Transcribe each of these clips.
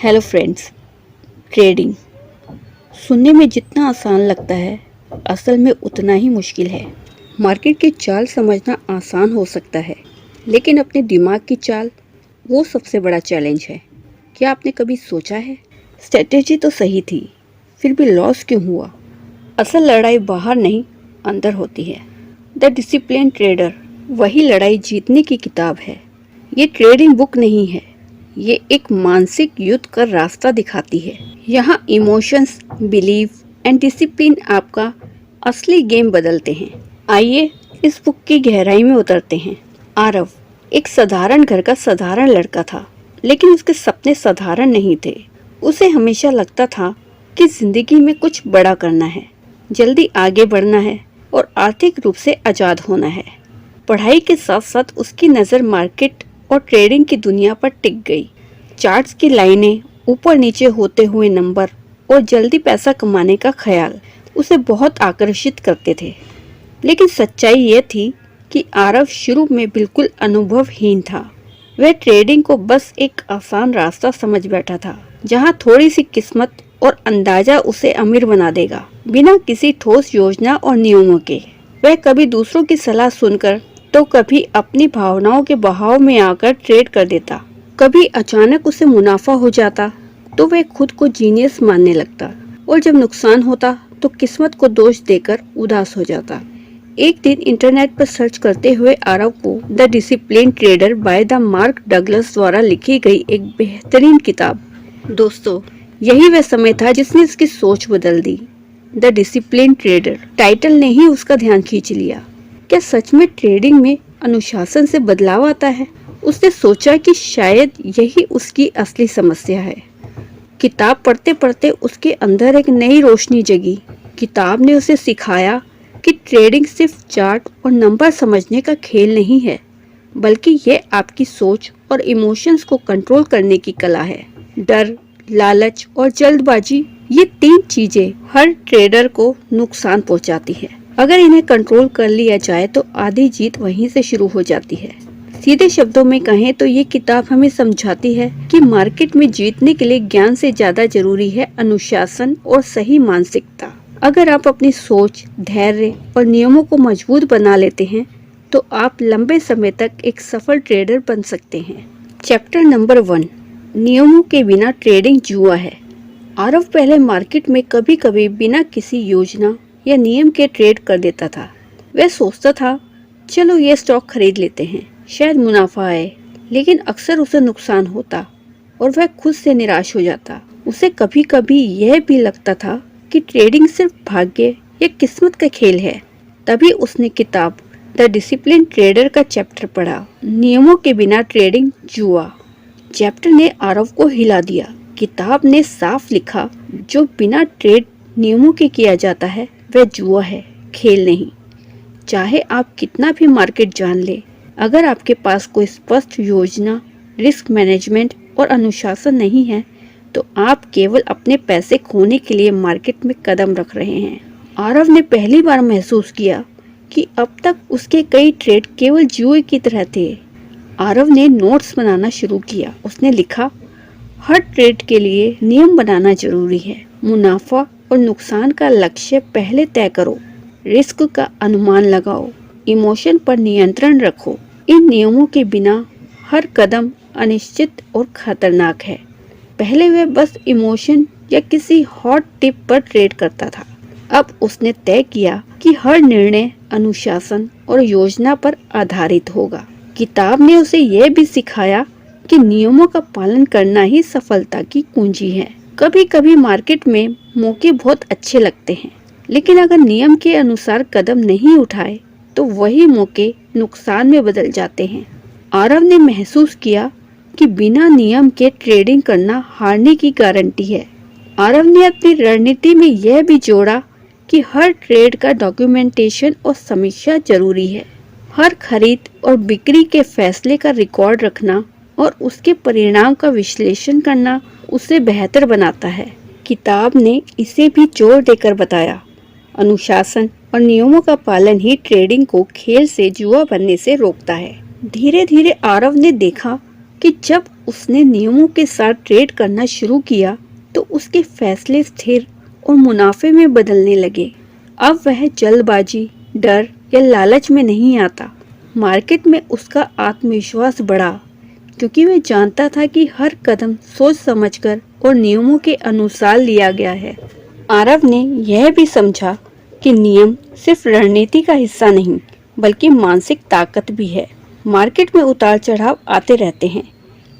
Hello friends. Trading सुनने में जितना आसान लगता है, असल में उतना ही मुश्किल है। मार्केट की चाल समझना आसान हो सकता है, लेकिन अपने दिमाग की चाल, वो सबसे बड़ा चैलेंज है। क्या आपने कभी सोचा है, स्ट्रेटेजी तो सही थी, फिर भी लॉस क्यों हुआ? असल लड़ाई बाहर नहीं, अंदर होती है। द डिसिप्लिन ट्रेडर वही लड़ाई जीतने की किताब है। ये ट्रेडिंग बुक नहीं है, ये एक मानसिक युद्ध का रास्ता दिखाती है। यहाँ इमोशंस, बिलीफ एंड डिसिप्लिन आपका असली गेम बदलते हैं। आइए इस बुक की गहराई में उतरते हैं। आरव एक साधारण घर का साधारण लड़का था, लेकिन उसके सपने साधारण नहीं थे। उसे हमेशा लगता था कि जिंदगी में कुछ बड़ा करना है, जल्दी आगे बढ़ना है और आर्थिक रूप से आजाद होना है। पढ़ाई के साथ साथ उसकी नज़र मार्केट और ट्रेडिंग की दुनिया पर टिक गई। चार्ट्स की लाइनें, ऊपर नीचे होते हुए नंबर और जल्दी पैसा कमाने का ख्याल उसे बहुत आकर्षित करते थे। लेकिन सच्चाई ये थी कि आरव शुरू में बिल्कुल अनुभवहीन था। वह ट्रेडिंग को बस एक आसान रास्ता समझ बैठा था, जहां थोड़ी सी किस्मत और अंदाजा उसे अमीर बना देगा, बिना किसी ठोस योजना और नियमों के। वह कभी दूसरों की सलाह सुनकर तो कभी अपनी भावनाओं के बहाव में आकर ट्रेड कर देता। कभी अचानक उसे मुनाफा हो जाता तो वह खुद को जीनियस मानने लगता, और जब नुकसान होता तो किस्मत को दोष देकर उदास हो जाता। एक दिन इंटरनेट पर सर्च करते हुए आरव को the discipline trader by the mark Douglas द्वारा लिखी गई एक बेहतरीन किताब। दोस्तों, यही वह समय था जिसने उसकी सोच बदल दी। द डिसिप्लिन ट्रेडर टाइटल ने ही उसका ध्यान खींच लिया। क्या सच में ट्रेडिंग में अनुशासन से बदलाव आता है? उसने सोचा कि शायद यही उसकी असली समस्या है। किताब पढ़ते पढ़ते उसके अंदर एक नई रोशनी जगी। किताब ने उसे सिखाया कि ट्रेडिंग सिर्फ चार्ट और नंबर समझने का खेल नहीं है, बल्कि ये आपकी सोच और इमोशंस को कंट्रोल करने की कला है। डर, लालच और जल्दबाजी, ये तीन चीजें हर ट्रेडर को नुकसान पहुंचाती है। अगर इन्हें कंट्रोल कर लिया जाए तो आधी जीत वहीं से शुरू हो जाती है। सीधे शब्दों में कहें तो ये किताब हमें समझाती है कि मार्केट में जीतने के लिए ज्ञान से ज्यादा जरूरी है अनुशासन और सही मानसिकता। अगर आप अपनी सोच, धैर्य और नियमों को मजबूत बना लेते हैं तो आप लंबे समय तक एक सफल ट्रेडर बन सकते हैं। चैप्टर नंबर 1, नियमों के बिना ट्रेडिंग जुआ है। आरव पहले मार्केट में कभी कभी बिना किसी योजना या नियम के ट्रेड कर देता था। वह सोचता था, चलो ये स्टॉक खरीद लेते हैं, शायद मुनाफा आए। लेकिन अक्सर उसे नुकसान होता और वह खुद से निराश हो जाता। उसे कभी कभी यह भी लगता था कि ट्रेडिंग सिर्फ भाग्य या किस्मत का खेल है। तभी उसने किताब द डिसिप्लिन ट्रेडर का चैप्टर पढ़ा, नियमों के बिना ट्रेडिंग जुआ। चैप्टर ने आरव को हिला दिया। किताब ने साफ लिखा, जो बिना ट्रेड नियमों के किया जाता है वह जुआ है, खेल नहीं। चाहे आप कितना भी मार्केट जान ले, अगर आपके पास कोई स्पष्ट योजना, रिस्क मैनेजमेंट और अनुशासन नहीं है तो आप केवल अपने पैसे खोने के लिए मार्केट में कदम रख रहे हैं। आरव ने पहली बार महसूस किया कि अब तक उसके कई ट्रेड केवल जुए की तरह थे। आरव ने नोट्स बनाना शुरू किया। उसने लिखा, हर ट्रेड के लिए नियम बनाना जरूरी है। मुनाफा और नुकसान का लक्ष्य पहले तय करो, रिस्क का अनुमान लगाओ, इमोशन पर नियंत्रण रखो। इन नियमों के बिना हर कदम अनिश्चित और खतरनाक है। पहले वह बस इमोशन या किसी हॉट टिप पर ट्रेड करता था। अब उसने तय किया कि हर निर्णय अनुशासन और योजना पर आधारित होगा। किताब ने उसे यह भी सिखाया कि नियमों का पालन करना ही सफलता की कुंजी है। कभी कभी मार्केट में मौके बहुत अच्छे लगते हैं, लेकिन अगर नियम के अनुसार कदम नहीं उठाए तो वही मौके नुकसान में बदल जाते हैं। आरव ने महसूस किया कि बिना नियम के ट्रेडिंग करना हारने की गारंटी है। आरव ने अपनी रणनीति में यह भी जोड़ा कि हर ट्रेड का डॉक्यूमेंटेशन और समीक्षा जरूरी है। हर खरीद और बिक्री के फैसले का रिकॉर्ड रखना और उसके परिणाम का विश्लेषण करना उसे बेहतर बनाता है। किताब ने इसे भी जोर देकर बताया, अनुशासन और नियमों का पालन ही ट्रेडिंग को खेल से जुआ बनने से रोकता है। धीरे धीरे आरव ने देखा कि जब उसने नियमों के साथ ट्रेड करना शुरू किया तो उसके फैसले स्थिर और मुनाफे में बदलने लगे। अब वह जल्दबाजी, डर या लालच में नहीं आता। मार्केट में उसका आत्मविश्वास बढ़ा क्योंकि वह जानता था कि हर कदम सोच समझकर और नियमों के अनुसार लिया गया है। आरव ने यह भी समझा कि नियम सिर्फ रणनीति का हिस्सा नहीं बल्कि मानसिक ताकत भी है। मार्केट में उतार चढ़ाव आते रहते हैं,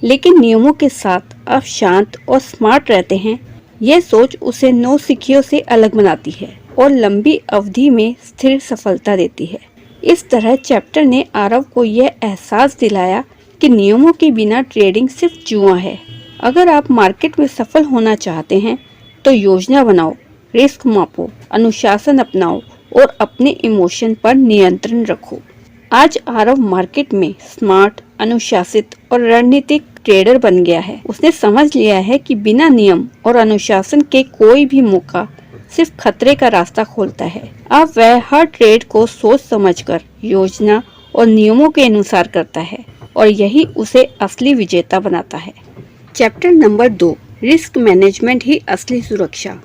लेकिन नियमों के साथ आप शांत और स्मार्ट रहते हैं। यह सोच उसे नौसिखियों से अलग बनाती है और लंबी अवधि में स्थिर सफलता देती है। इस तरह चैप्टर ने आरव को यह एहसास दिलाया कि नियमों के बिना ट्रेडिंग सिर्फ जुआ है। अगर आप मार्केट में सफल होना चाहते हैं तो योजना बनाओ, रिस्क मापो, अनुशासन अपनाओ और अपने इमोशन पर नियंत्रण रखो। आज आरव मार्केट में स्मार्ट, अनुशासित और रणनीतिक ट्रेडर बन गया है। उसने समझ लिया है कि बिना नियम और अनुशासन के कोई भी मौका सिर्फ खतरे का रास्ता खोलता है। अब वह हर ट्रेड को सोच समझकर, योजना और नियमों के अनुसार करता है और यही उसे असली विजेता बनाता है। चैप्टर नंबर 2, रिस्क मैनेजमेंट ही असली सुरक्षा।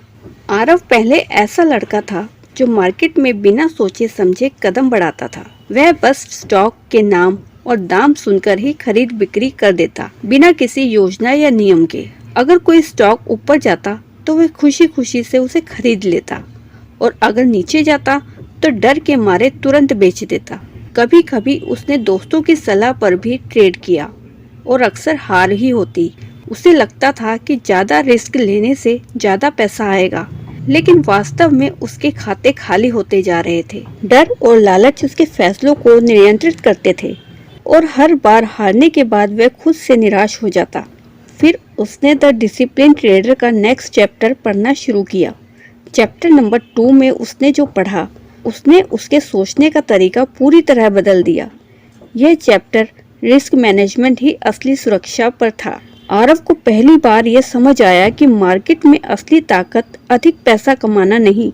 आरव पहले ऐसा लड़का था जो मार्केट में बिना सोचे समझे कदम बढ़ाता था। वह बस स्टॉक के नाम और दाम सुनकर ही खरीद बिक्री कर देता, बिना किसी योजना या नियम के। अगर कोई स्टॉक ऊपर जाता तो वह खुशी खुशी से उसे खरीद लेता और अगर नीचे जाता तो डर के मारे तुरंत बेच देता। कभी कभी उसने दोस्तों की सलाह पर भी ट्रेड किया और अक्सर हार ही होती। उसे लगता था कि ज्यादा रिस्क लेने से ज्यादा पैसा आएगा, लेकिन वास्तव में उसके खाते खाली होते जा रहे थे। डर और लालच उसके फैसलों को नियंत्रित करते थे और हर बार हारने के बाद वह खुद से निराश हो जाता। फिर उसने द डिसिप्लिन ट्रेडर का नेक्स्ट चैप्टर पढ़ना शुरू किया। चैप्टर नंबर 2 में उसने जो पढ़ा उसने उसके सोचने का तरीका पूरी तरह बदल दिया। यह चैप्टर रिस्क मैनेजमेंट ही असली सुरक्षा पर था। आरव को पहली बार यह समझ आया कि मार्केट में असली ताकत अधिक पैसा कमाना नहीं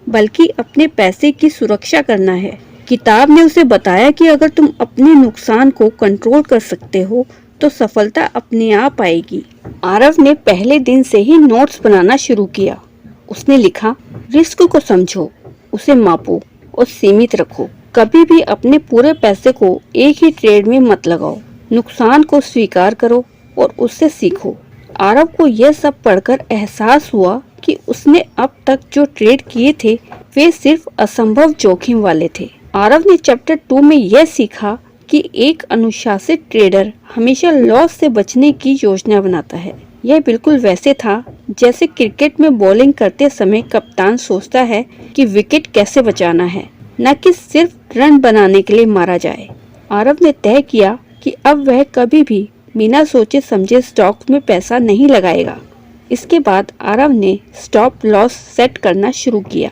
बल्कि अपने पैसे की सुरक्षा करना है। किताब ने उसे बताया कि अगर तुम अपने नुकसान को कंट्रोल कर सकते हो तो सफलता अपने आप आएगी। आरव ने पहले दिन से ही नोट्स बनाना शुरू किया। उसने लिखा, रिस्क को समझो, उसे मापो और सीमित रखो। कभी भी अपने पूरे पैसे को एक ही ट्रेड में मत लगाओ। नुकसान को स्वीकार करो और उससे सीखो। आरव को यह सब पढ़कर एहसास हुआ कि उसने अब तक जो ट्रेड किए थे वे सिर्फ असंभव जोखिम वाले थे। आरव ने चैप्टर 2 में यह सीखा कि एक अनुशासित ट्रेडर हमेशा लॉस से बचने की योजना बनाता है। यह बिल्कुल वैसे था जैसे क्रिकेट में बॉलिंग करते समय कप्तान सोचता है कि विकेट कैसे बचाना है, न कि सिर्फ रन बनाने के लिए मारा जाए। आरव ने तय किया कि अब वह कभी भी बिना सोचे समझे स्टॉक्स में पैसा नहीं लगाएगा। इसके बाद आरव ने स्टॉप लॉस सेट करना शुरू किया।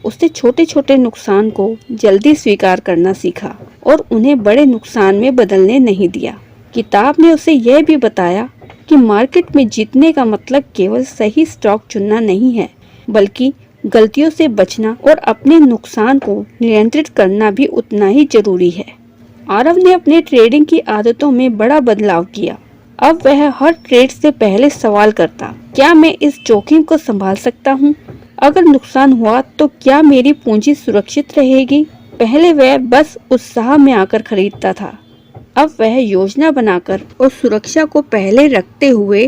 उसने छोटे छोटे नुकसान को जल्दी स्वीकार करना सीखा और उन्हें बड़े नुकसान में बदलने नहीं दिया। किताब ने उसे यह भी बताया कि मार्केट में जीतने का मतलब केवल सही स्टॉक चुनना नहीं है, बल्कि गलतियों से बचना और अपने नुकसान को नियंत्रित करना भी उतना ही जरूरी है। आरव ने अपने ट्रेडिंग की आदतों में बड़ा बदलाव किया। अब वह हर ट्रेड से पहले सवाल करता, क्या मैं इस जोखिम को संभाल सकता हूँ? अगर नुकसान हुआ तो क्या मेरी पूंजी सुरक्षित रहेगी? पहले वह बस उत्साह में आकर खरीदता था। अब वह योजना बनाकर और सुरक्षा को पहले रखते हुए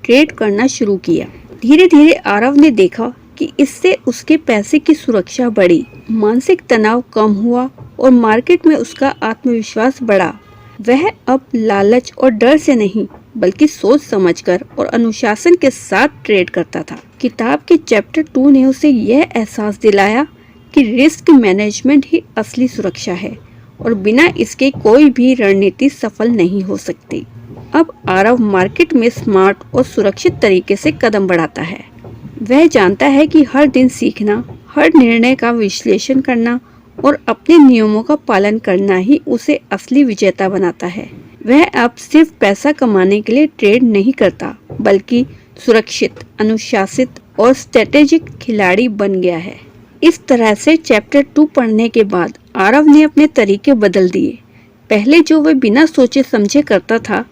ट्रेड करना शुरू किया। धीरे धीरे आरव ने देखा कि इससे उसके पैसे की सुरक्षा बढ़ी, मानसिक तनाव कम हुआ और मार्केट में उसका आत्मविश्वास बढ़ा। वह अब लालच और डर से नहीं बल्कि सोच समझकर और अनुशासन के साथ ट्रेड करता था। किताब के चैप्टर 2 ने उसे यह एहसास दिलाया कि रिस्क मैनेजमेंट ही असली सुरक्षा है और बिना इसके कोई भी रणनीति सफल नहीं हो सकती। अब आरव मार्केट में स्मार्ट और सुरक्षित तरीके से कदम बढ़ाता है। वह जानता है कि हर दिन सीखना, हर निर्णय का विश्लेषण करना और अपने नियमों का पालन करना ही उसे असली विजेता बनाता है। वह अब सिर्फ पैसा कमाने के लिए ट्रेड नहीं करता, बल्कि सुरक्षित, अनुशासित और स्ट्रेटेजिक खिलाड़ी बन गया है। इस तरह से चैप्टर 2 पढ़ने के बाद आरव ने अपने तरीके बदल दिए। पहले जो वह बिना सोचे समझे करता था,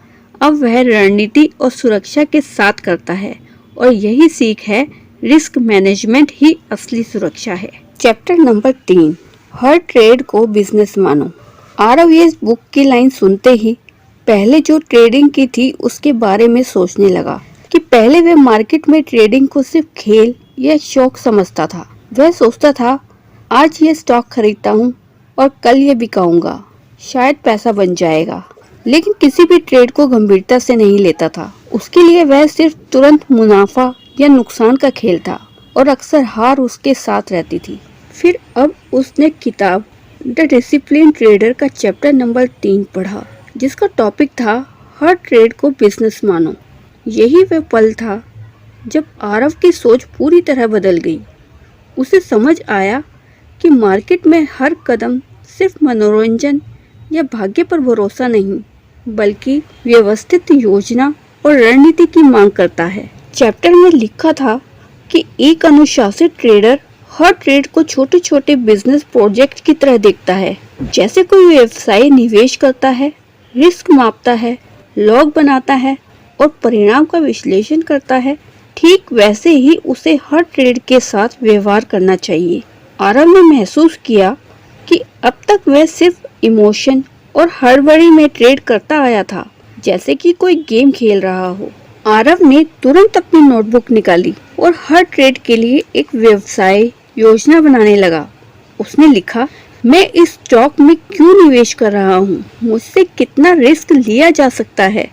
अब वह रणनीति और सुरक्षा के साथ करता है और यही सीख है, रिस्क मैनेजमेंट ही असली सुरक्षा है। चैप्टर नंबर 3, हर ट्रेड को बिजनेस मानो। आरव इस बुक की लाइन सुनते ही पहले जो ट्रेडिंग की थी उसके बारे में सोचने लगा कि पहले वह मार्केट में ट्रेडिंग को सिर्फ खेल या शौक समझता था। वह सोचता था, आज ये स्टॉक खरीदता हूँ और कल ये बिकाऊंगा, शायद पैसा बन जाएगा, लेकिन किसी भी ट्रेड को गंभीरता से नहीं लेता था। उसके लिए वह सिर्फ तुरंत मुनाफा या नुकसान का खेल था और अक्सर हार उसके साथ रहती थी। फिर अब उसने किताब द डिसिप्लिन ट्रेडर का चैप्टर नंबर 3 पढ़ा, जिसका टॉपिक था हर ट्रेड को बिजनेस मानो। यही वह पल था जब आरव की सोच पूरी तरह बदल गई। उसे समझ आया कि मार्केट में हर कदम सिर्फ मनोरंजन या भाग्य पर भरोसा नहीं, बल्कि व्यवस्थित योजना और रणनीति की मांग करता है। चैप्टर में लिखा था कि एक अनुशासित ट्रेडर हर ट्रेड को छोटे छोटे बिजनेस प्रोजेक्ट की तरह देखता है। जैसे कोई व्यवसाय निवेश करता है, रिस्क मापता है, लॉग बनाता है और परिणाम का विश्लेषण करता है, ठीक वैसे ही उसे हर ट्रेड के साथ व्यवहार करना चाहिए। आरव ने महसूस किया कि अब तक वह सिर्फ इमोशन और हड़बड़ी में ट्रेड करता आया था, जैसे कि कोई गेम खेल रहा हो। आरव ने तुरंत अपनी नोटबुक निकाली और हर ट्रेड के लिए एक व्यवसाय योजना बनाने लगा। उसने लिखा, मैं इस स्टॉक में क्यों निवेश कर रहा हूँ, मुझसे कितना रिस्क लिया जा सकता है,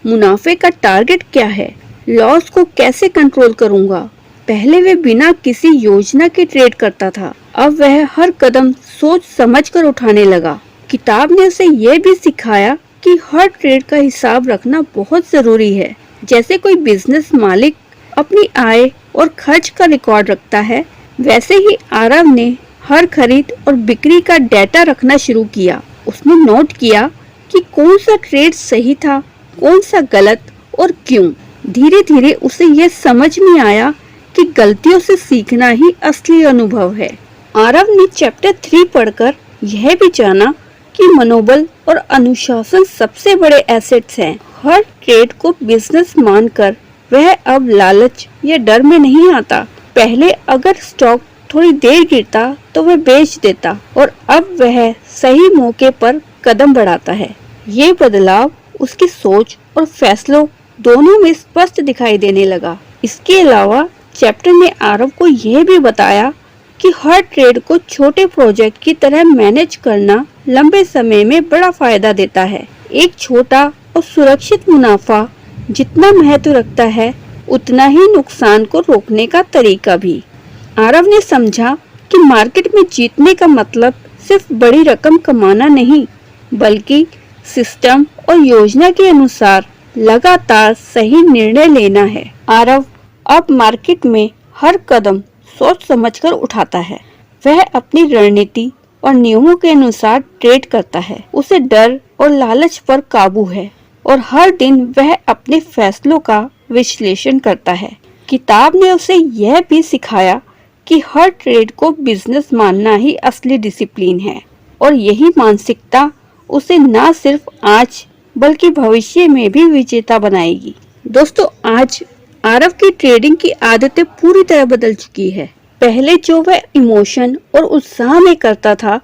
मुनाफे का टारगेट क्या है, लॉस को कैसे कंट्रोल करूँगा। पहले वे बिना किसी योजना के ट्रेड करता था, अब वह हर कदम सोच समझ कर उठाने लगा। किताब ने उसे यह भी सिखाया कि हर ट्रेड का हिसाब रखना बहुत जरूरी है। जैसे कोई बिजनेस मालिक अपनी आय और खर्च का रिकॉर्ड रखता है, वैसे ही आरव ने हर खरीद और बिक्री का डेटा रखना शुरू किया। उसने नोट किया कि कौन सा ट्रेड सही था, कौन सा गलत और क्यों। धीरे धीरे उसे यह समझ में आया कि गलतियों से सीखना ही असली अनुभव है। आरव ने चैप्टर 3 पढ़कर यह भी जाना कि मनोबल और अनुशासन सबसे बड़े एसेट्स हैं। हर ट्रेड को बिजनेस मानकर वह अब लालच या डर में नहीं आता। पहले अगर स्टॉक थोड़ी देर गिरता तो वह बेच देता और अब वह सही मौके पर कदम बढ़ाता है। ये बदलाव उसकी सोच और फैसलों दोनों में स्पष्ट दिखाई देने लगा। इसके अलावा चैप्टर ने आरव को यह भी बताया कि हर ट्रेड को छोटे प्रोजेक्ट की तरह मैनेज करना लंबे समय में बड़ा फायदा देता है। एक छोटा और सुरक्षित मुनाफा जितना महत्व रखता है, उतना ही नुकसान को रोकने का तरीका भी। आरव ने समझा कि मार्केट में जीतने का मतलब सिर्फ बड़ी रकम कमाना नहीं, बल्कि सिस्टम और योजना के अनुसार लगातार सही निर्णय लेना है। आरव अब मार्केट में हर कदम सोच समझकर उठाता है। वह अपनी रणनीति और नियमों के अनुसार ट्रेड करता है। उसे डर और लालच पर काबू है और हर दिन वह अपने फैसलों का विश्लेषण करता है। किताब ने उसे यह भी सिखाया कि हर ट्रेड को बिजनेस मानना ही असली डिसिप्लिन है और यही मानसिकता उसे न सिर्फ आज बल्कि भविष्य में भी विजेता बनाएगी। दोस्तों, आज आरव की ट्रेडिंग की आदतें पूरी तरह बदल चुकी है। पहले जो वह इमोशन और उत्साह में करता था,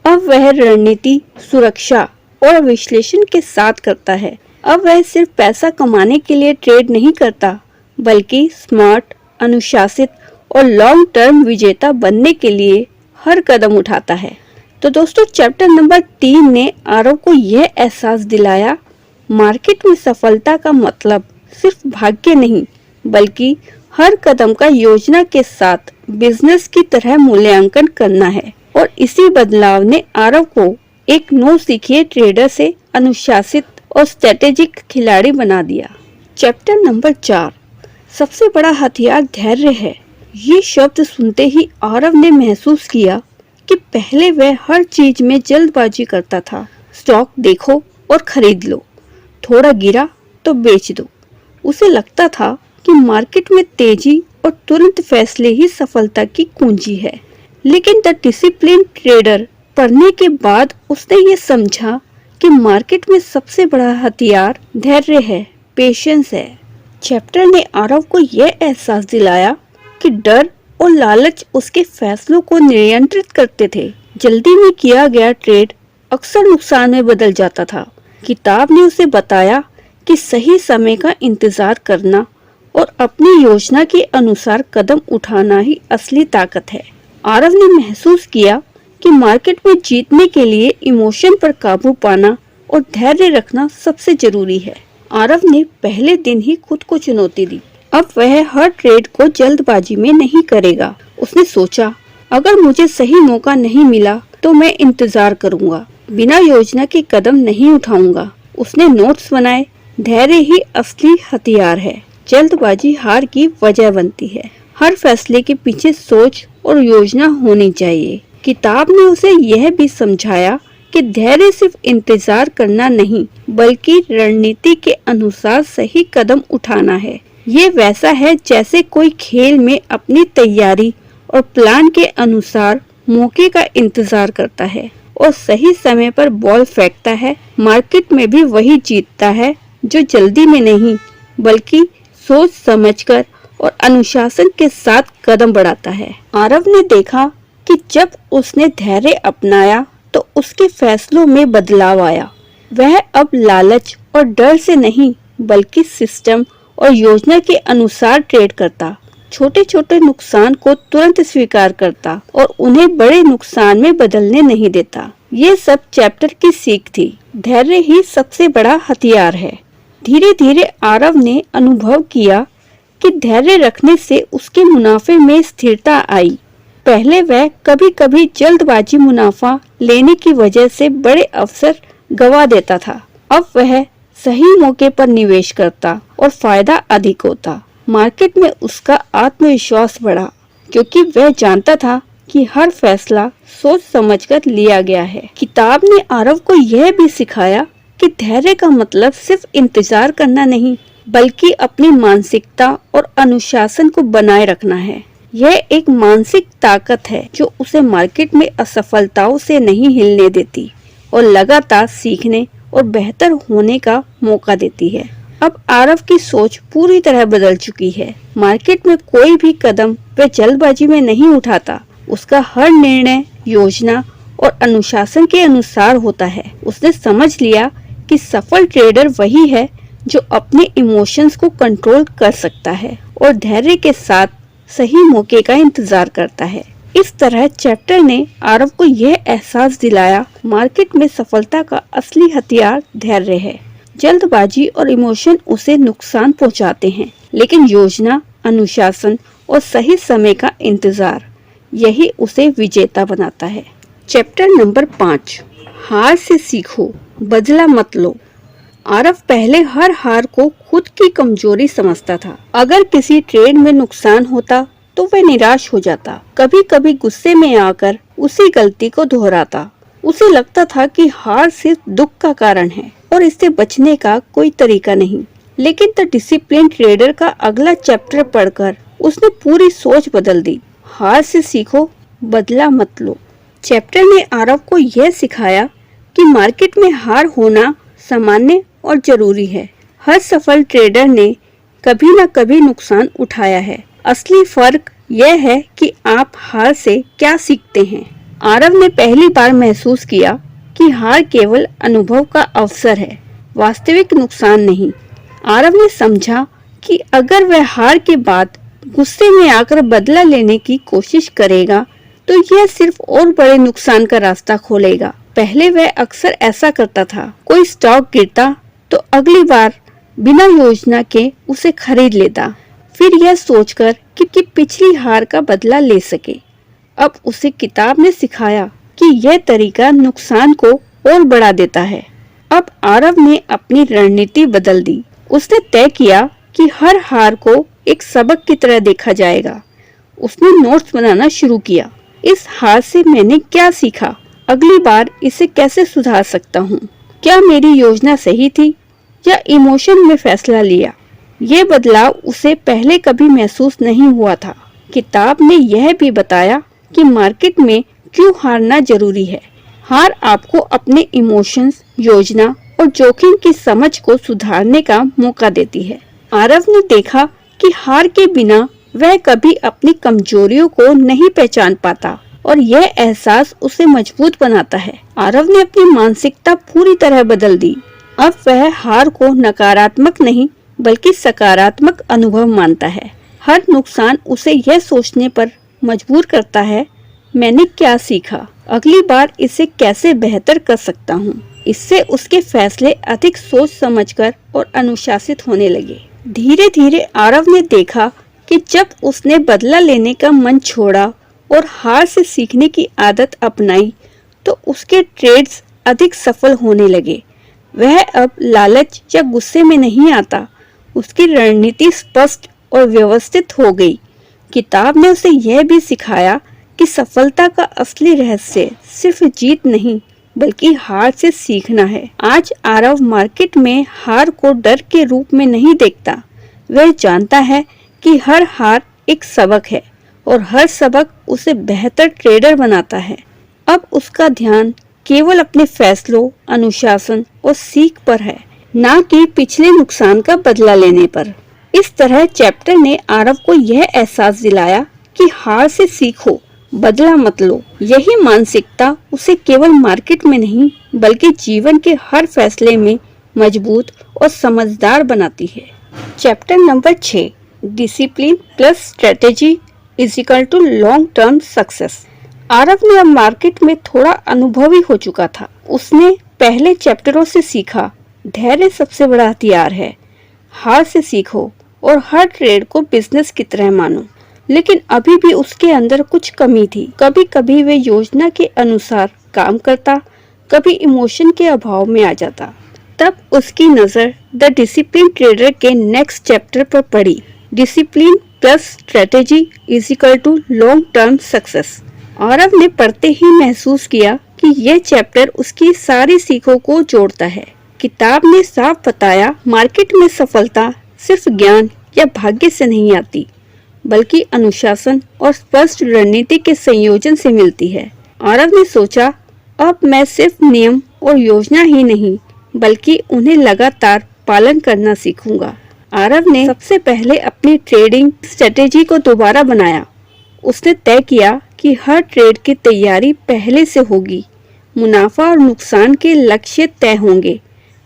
अब वह रणनीति, सुरक्षा और विश्लेषण के साथ करता है। अब वह सिर्फ पैसा कमाने के लिए ट्रेड नहीं करता, बल्कि स्मार्ट, अनुशासित और लॉन्ग टर्म विजेता बनने के लिए हर कदम उठाता है। तो दोस्तों, चैप्टर नंबर 3 ने आरव को यह एहसास दिलाया, मार्केट में सफलता का मतलब सिर्फ भाग्य नहीं, बल्कि हर कदम का योजना के साथ बिजनेस की तरह मूल्यांकन करना है। और इसी बदलाव ने आरव को एक नौसिखिए ट्रेडर से अनुशासित और स्ट्रेटेजिक खिलाड़ी बना दिया। चैप्टर नंबर 4, सबसे बड़ा हथियार धैर्य है। ये शब्द सुनते ही आरव ने महसूस किया कि पहले वह हर चीज में जल्दबाजी करता था। स्टॉक देखो और खरीद लो, थोड़ा गिरा तो बेच दो। उसे लगता था कि मार्केट में तेजी और तुरंत फैसले ही सफलता की कुंजी है। लेकिन द डिसिप्लिन ट्रेडर पढ़ने के बाद उसने ये समझा कि मार्केट में सबसे बड़ा हथियार धैर्य है, पेशेंस है। चैप्टर ने आरव को यह एहसास दिलाया कि डर और लालच उसके फैसलों को नियंत्रित करते थे। जल्दी में किया गया ट्रेड अक्सर नुकसान में बदल जाता था। किताब ने उसे बताया कि सही समय का इंतजार करना और अपनी योजना के अनुसार कदम उठाना ही असली ताकत है। आरव ने महसूस किया कि मार्केट में जीतने के लिए इमोशन पर काबू पाना और धैर्य रखना सबसे जरूरी है। आरव ने पहले दिन ही खुद को चुनौती दी। अब वह हर ट्रेड को जल्दबाजी में नहीं करेगा। उसने सोचा, अगर मुझे सही मौका नहीं मिला तो मैं इंतजार करूंगा, बिना योजना के कदम नहीं उठाऊंगा। उसने नोट्स बनाए, धैर्य ही असली हथियार है। जल्दबाजी हार की वजह बनती है। हर फैसले के पीछे सोच और योजना होनी चाहिए। किताब ने उसे यह भी समझाया कि धैर्य सिर्फ इंतजार करना नहीं, बल्कि रणनीति के अनुसार सही कदम उठाना है। ये वैसा है जैसे कोई खेल में अपनी तैयारी और प्लान के अनुसार मौके का इंतजार करता है और सही समय पर बॉल फेंकता है। मार्केट में भी वही जीतता है जो जल्दी में नहीं, बल्कि सोच समझकर और अनुशासन के साथ कदम बढ़ाता है। आरव ने देखा कि जब उसने धैर्य अपनाया तो उसके फैसलों में बदलाव आया। वह अब लालच और डर से नहीं, बल्कि सिस्टम और योजना के अनुसार ट्रेड करता, छोटे छोटे नुकसान को तुरंत स्वीकार करता और उन्हें बड़े नुकसान में बदलने नहीं देता। ये सब चैप्टर की सीख थी। धैर्य ही सबसे बड़ा हथियार है। धीरे धीरे आरव ने अनुभव किया कि धैर्य रखने से उसके मुनाफे में स्थिरता आई। पहले वह कभी कभी जल्दबाजी मुनाफा लेने की वजह से बड़े अवसर गवा देता था। अब वह सही मौके पर निवेश करता और फायदा अधिक होता। मार्केट में उसका आत्मविश्वास बढ़ा, क्योंकि वह जानता था कि हर फैसला सोच समझकर लिया गया है। किताब ने आरव को यह भी सिखाया कि धैर्य का मतलब सिर्फ इंतजार करना नहीं, बल्कि अपनी मानसिकता और अनुशासन को बनाए रखना है। यह एक मानसिक ताकत है जो उसे मार्केट में असफलताओं से नहीं हिलने देती और लगातार सीखने और बेहतर होने का मौका देती है। अब आरव की सोच पूरी तरह बदल चुकी है। मार्केट में कोई भी कदम वह जल्दबाजी में नहीं उठाता। उसका हर निर्णय योजना और अनुशासन के अनुसार होता है। उसने समझ लिया कि सफल ट्रेडर वही है जो अपने इमोशंस को कंट्रोल कर सकता है और धैर्य के साथ सही मौके का इंतजार करता है। इस तरह चैप्टर ने आरव को यह एहसास दिलाया, मार्केट में सफलता का असली हथियार धैर्य है। जल्दबाजी और इमोशन उसे नुकसान पहुंचाते हैं, लेकिन योजना, अनुशासन और सही समय का इंतजार यही उसे विजेता बनाता है। चैप्टर नंबर 5, हार से सीखो, बदला मत लो। आरव पहले हर हार को खुद की कमजोरी समझता था। अगर किसी ट्रेड में नुकसान होता तो वह निराश हो जाता। कभी कभी गुस्से में आकर उसी गलती को दोहराता। उसे लगता था कि हार सिर्फ दुख का कारण है और इससे बचने का कोई तरीका नहीं। लेकिन द डिसिप्लिन ट्रेडर का अगला चैप्टर पढ़कर उसने पूरी सोच बदल दी। हार से सीखो, बदला मत लो। चैप्टर ने आरव को यह सिखाया कि मार्केट में हार होना सामान्य और जरूरी है। हर सफल ट्रेडर ने कभी न कभी नुकसान उठाया है। असली फर्क यह है कि आप हार से क्या सीखते हैं। आरव ने पहली बार महसूस किया कि हार केवल अनुभव का अवसर है, वास्तविक नुकसान नहीं। आरव ने समझा कि अगर वह हार के बाद गुस्से में आकर बदला लेने की कोशिश करेगा तो यह सिर्फ और बड़े नुकसान का रास्ता खोलेगा। पहले वह अक्सर ऐसा करता था। कोई स्टॉक गिरता तो अगली बार बिना योजना के उसे खरीद लेता, फिर यह सोचकर कि पिछली हार का बदला ले सके। अब उसे किताब ने सिखाया कि यह तरीका नुकसान को और बढ़ा देता है। अब आरव ने अपनी रणनीति बदल दी। उसने तय किया कि हर हार को एक सबक की तरह देखा जाएगा। उसने नोट्स बनाना शुरू किया। इस हार से मैंने क्या सीखा, अगली बार इसे कैसे सुधार सकता हूँ, क्या मेरी योजना सही थी या इमोशन में फैसला लिया। ये बदलाव उसे पहले कभी महसूस नहीं हुआ था। किताब ने यह भी बताया कि मार्केट में क्यों हारना जरूरी है। हार आपको अपने इमोशंस, योजना और जोखिम की समझ को सुधारने का मौका देती है। आरव ने देखा कि हार के बिना वह कभी अपनी कमजोरियों को नहीं पहचान पाता और यह एहसास उसे मजबूत बनाता है। आरव ने अपनी मानसिकता पूरी तरह बदल दी। अब वह हार को नकारात्मक नहीं बल्कि सकारात्मक अनुभव मानता है। हर नुकसान उसे यह सोचने पर मजबूर करता है, मैंने क्या सीखा, अगली बार इसे कैसे बेहतर कर सकता हूँ। इससे उसके फैसले अधिक सोच समझकर और अनुशासित होने लगे। धीरे धीरे आरव ने देखा कि जब उसने बदला लेने का मन छोड़ा और हार से सीखने की आदत अपनाई तो उसके ट्रेड्स अधिक सफल होने लगे। वह अब लालच या गुस्से में नहीं आता। उसकी रणनीति स्पष्ट और व्यवस्थित हो गई। किताब ने उसे यह भी सिखाया कि सफलता का असली रहस्य सिर्फ जीत नहीं बल्कि हार से सीखना है। आज आरव मार्केट में हार को डर के रूप में नहीं देखता। वह जानता है कि हर हार एक सबक है और हर सबक उसे बेहतर ट्रेडर बनाता है। अब उसका ध्यान केवल अपने फैसलों, अनुशासन और सीख पर है, ना कि पिछले नुकसान का बदला लेने पर। इस तरह चैप्टर ने आरव को यह एहसास दिलाया कि हार से सीखो, बदला मत लो। यही मानसिकता उसे केवल मार्केट में नहीं बल्कि जीवन के हर फैसले में मजबूत और समझदार बनाती है। Chapter number 6, discipline plus strategy is equal to long term success. Aarav ने अब मार्केट में थोड़ा अनुभवी हो चुका था। उसने पहले चैप्टरों से सीखा, धैर्य सबसे बड़ा हथियार है, हार से सीखो और हर ट्रेड को बिजनेस की तरह मानो। लेकिन अभी भी उसके अंदर कुछ कमी थी। कभी कभी वे योजना के अनुसार काम करता, कभी इमोशन के अभाव में आ जाता। तब उसकी नजर द डिसिप्लिन ट्रेडर के नेक्स्ट चैप्टर पर पड़ी, discipline plus strategy is equal to long term success. Aarav ने पढ़ते ही महसूस किया कि यह चैप्टर उसकी सारी सीखों को जोड़ता है। किताब ने साफ बताया, मार्केट में सफलता सिर्फ ज्ञान या भाग्य से नहीं आती बल्कि अनुशासन और स्पष्ट रणनीति के संयोजन से मिलती है। आरव ने सोचा, अब मैं सिर्फ नियम और योजना ही नहीं बल्कि उन्हें लगातार पालन करना सीखूंगा। आरव ने सबसे पहले अपनी ट्रेडिंग स्ट्रेटेजी को दोबारा बनाया। उसने तय किया कि हर ट्रेड की तैयारी पहले से होगी, मुनाफा और नुकसान के लक्ष्य तय होंगे,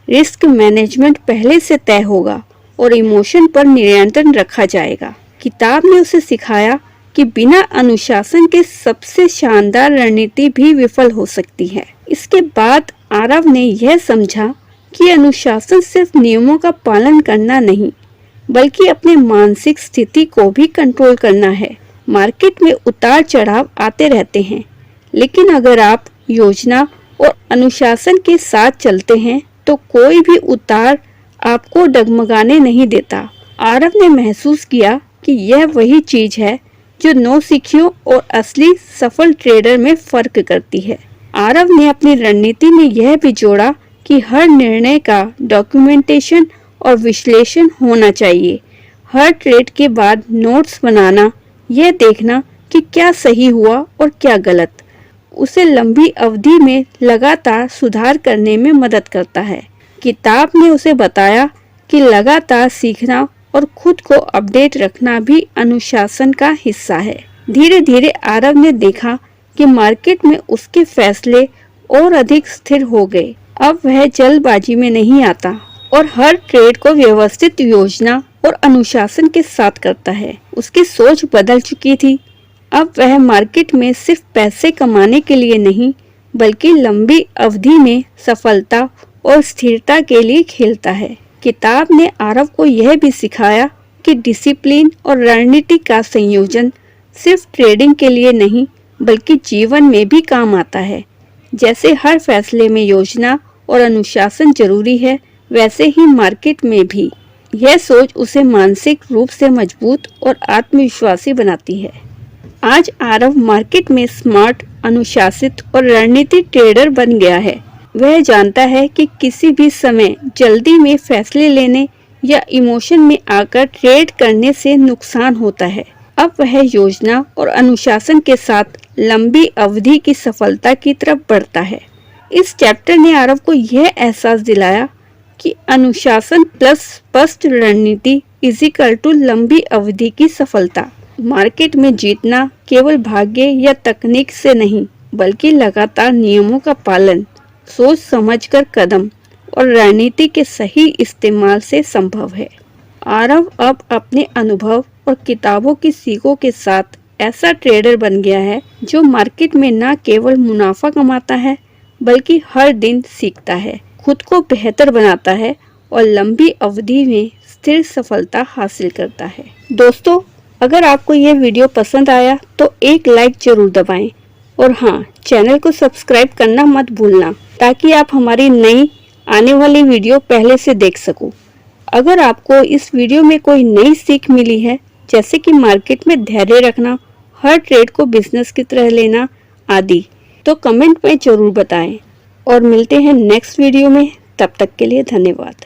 रिस्क मैनेजमेंट पहले से तय होगा और इमोशन पर नियंत्रण रखा जाएगा। किताब ने उसे सिखाया कि बिना अनुशासन के सबसे शानदार रणनीति भी विफल हो सकती है। इसके बाद आरव ने यह समझा कि अनुशासन सिर्फ नियमों का पालन करना नहीं बल्कि अपने मानसिक स्थिति को भी कंट्रोल करना है। मार्केट में उतार चढ़ाव आते रहते हैं, लेकिन अगर आप योजना और अनुशासन के साथ चलते हैं तो कोई भी उतार आपको डगमगाने नहीं देता। आरव ने महसूस किया कि यह वही चीज है जो नौसिखियों और असली सफल ट्रेडर में फर्क करती है। आरव ने अपनी रणनीति में यह भी जोड़ा कि हर निर्णय का डॉक्यूमेंटेशन और विश्लेषण होना चाहिए। हर ट्रेड के बाद नोट्स बनाना, यह देखना कि क्या सही हुआ और क्या गलत, उसे लंबी अवधि में लगातार सुधार करने में मदद करता है। किताब ने उसे बताया कि लगातार सीखना और खुद को अपडेट रखना भी अनुशासन का हिस्सा है। धीरे धीरे आरव ने देखा कि मार्केट में उसके फैसले और अधिक स्थिर हो गए। अब वह जल्दबाजी में नहीं आता और हर ट्रेड को व्यवस्थित योजना और अनुशासन के साथ करता है। उसकी सोच बदल चुकी थी। अब वह मार्केट में सिर्फ पैसे कमाने के लिए नहीं बल्कि लंबी अवधि में सफलता और स्थिरता के लिए खेलता है। किताब ने आरव को यह भी सिखाया कि डिसिप्लिन और रणनीति का संयोजन सिर्फ ट्रेडिंग के लिए नहीं बल्कि जीवन में भी काम आता है। जैसे हर फैसले में योजना और अनुशासन जरूरी है, वैसे ही मार्केट में भी। यह सोच उसे मानसिक रूप से मजबूत और आत्मविश्वासी बनाती है। आज आरव मार्केट में स्मार्ट, अनुशासित और रणनीतिक ट्रेडर बन गया है। वह जानता है कि किसी भी समय जल्दी में फैसले लेने या इमोशन में आकर ट्रेड करने से नुकसान होता है। अब वह योजना और अनुशासन के साथ लंबी अवधि की सफलता की तरफ बढ़ता है। इस चैप्टर ने आरव को यह एहसास दिलाया कि अनुशासन प्लस स्पष्ट रणनीति इजिकल टू लंबी अवधि की सफलता। मार्केट में जीतना केवल भाग्य या तकनीक से नहीं, बल्कि लगातार नियमों का पालन, सोच समझकर कदम और रणनीति के सही इस्तेमाल से संभव है। आरव अब अपने अनुभव और किताबों की सीखों के साथ ऐसा ट्रेडर बन गया है जो मार्केट में न केवल मुनाफा कमाता है, बल्कि हर दिन सीखता है, खुद को बेहतर बनाता है और लंबी अवधि में स्थिर सफलता हासिल करता है। दोस्तों, अगर आपको यह वीडियो पसंद आया तो एक लाइक जरूर दबाएं और हाँ, चैनल को सब्सक्राइब करना मत भूलना ताकि आप हमारी नई आने वाली वीडियो पहले से देख सको। अगर आपको इस वीडियो में कोई नई सीख मिली है, जैसे कि मार्केट में धैर्य रखना, हर ट्रेड को बिजनेस की तरह लेना आदि, तो कमेंट में जरूर बताएं और मिलते हैं नेक्स्ट वीडियो में। तब तक के लिए धन्यवाद।